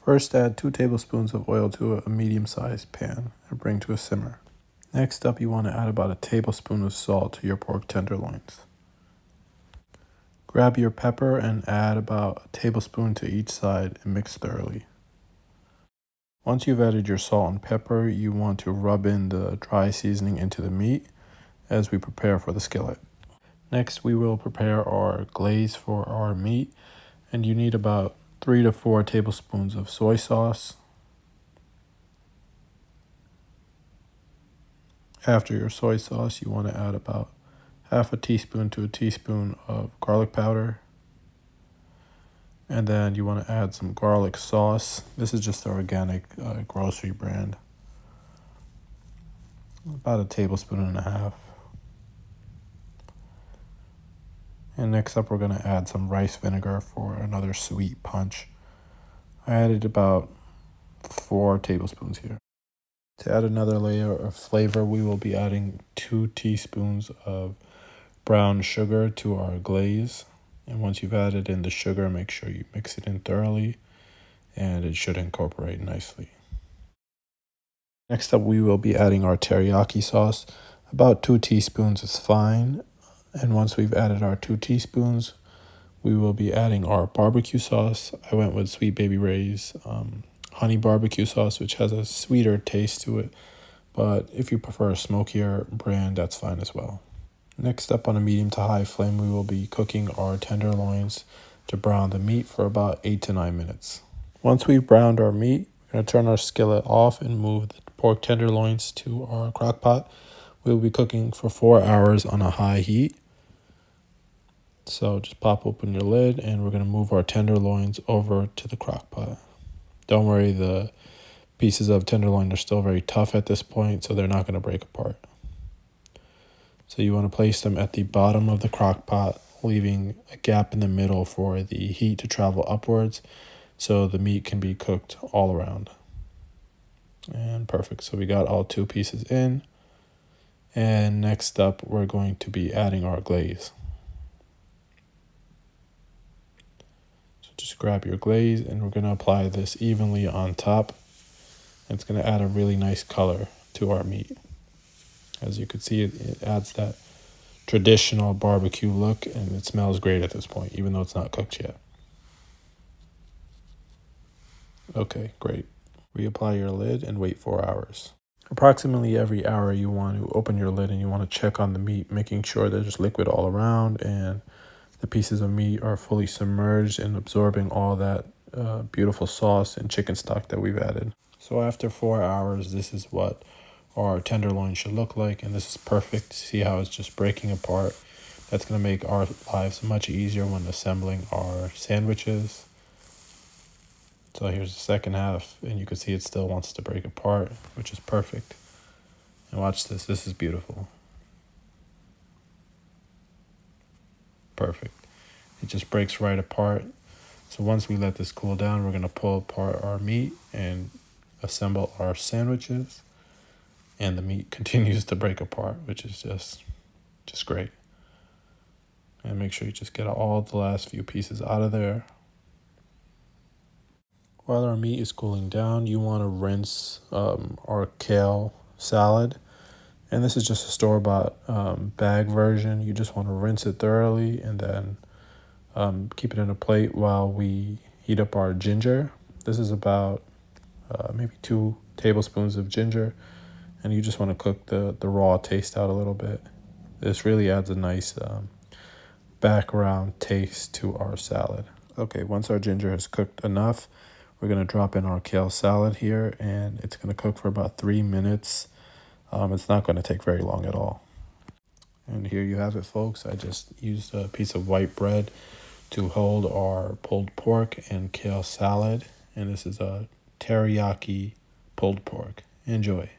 First, add 2 tablespoons of oil to a medium-sized pan and bring to a simmer. Next up, you want to add about a tablespoon of salt to your pork tenderloins. Grab your pepper and add about a tablespoon to each side and mix thoroughly. Once you've added your salt and pepper, you want to rub in the dry seasoning into the meat as we prepare for the skillet. Next, we will prepare our glaze for our meat, and you need about 3 to 4 tablespoons of soy sauce. After your soy sauce, you want to add about half a teaspoon to a teaspoon of garlic powder. And then you want to add some garlic sauce. This is just the organic grocery brand. About a tablespoon and a half. And next up, we're going to add some rice vinegar for another sweet punch. I added about 4 tablespoons here. To add another layer of flavor, we will be adding 2 teaspoons of brown sugar to our glaze. And once you've added in the sugar, make sure you mix it in thoroughly, and it should incorporate nicely. Next up, we will be adding our teriyaki sauce. About 2 teaspoons is fine. And once we've added our 2 teaspoons, we will be adding our barbecue sauce. I went with Sweet Baby Ray's honey barbecue sauce, which has a sweeter taste to it. But if you prefer a smokier brand, that's fine as well. Next up, on a medium to high flame, we will be cooking our tenderloins to brown the meat for about 8 to 9 minutes. Once we've browned our meat, we're going to turn our skillet off and move the pork tenderloins to our crock pot. We'll be cooking for 4 hours on a high heat. So just pop open your lid, and we're going to move our tenderloins over to the crock pot. Don't worry, the pieces of tenderloin are still very tough at this point, so they're not going to break apart. So you want to place them at the bottom of the crock pot, leaving a gap in the middle for the heat to travel upwards so the meat can be cooked all around. And perfect. So we got all 2 pieces in. And next up, we're going to be adding our glaze. So just grab your glaze, and we're going to apply this evenly on top. It's going to add a really nice color to our meat. As you can see, it adds that traditional barbecue look, and it smells great at this point, even though it's not cooked yet. Okay, great. Reapply your lid and wait 4 hours. Approximately every hour, you want to open your lid and you want to check on the meat, making sure there's liquid all around and the pieces of meat are fully submerged and absorbing all that beautiful sauce and chicken stock that we've added. So after 4 hours, this is what our tenderloin should look like, and this is perfect. See how it's just breaking apart? That's going to make our lives much easier when assembling our sandwiches. So here's the second half, and you can see it still wants to break apart, which is perfect. And watch this. This is beautiful. Perfect. It just breaks right apart. So once we let this cool down, we're going to pull apart our meat and assemble our sandwiches. And the meat continues to break apart, which is just great. And make sure you just get all the last few pieces out of there. While our meat is cooling down, you want to rinse our kale salad. And this is just a store-bought bag version. You just want to rinse it thoroughly and then keep it in a plate while we heat up our ginger. This is about maybe 2 tablespoons of ginger. And you just want to cook the raw taste out a little bit. This really adds a nice background taste to our salad. Okay, once our ginger has cooked enough, we're going to drop in our kale salad here, and it's going to cook for about 3 minutes. It's not going to take very long at all. And here you have it, folks. I just used a piece of white bread to hold our pulled pork and kale salad. And this is a teriyaki pulled pork. Enjoy.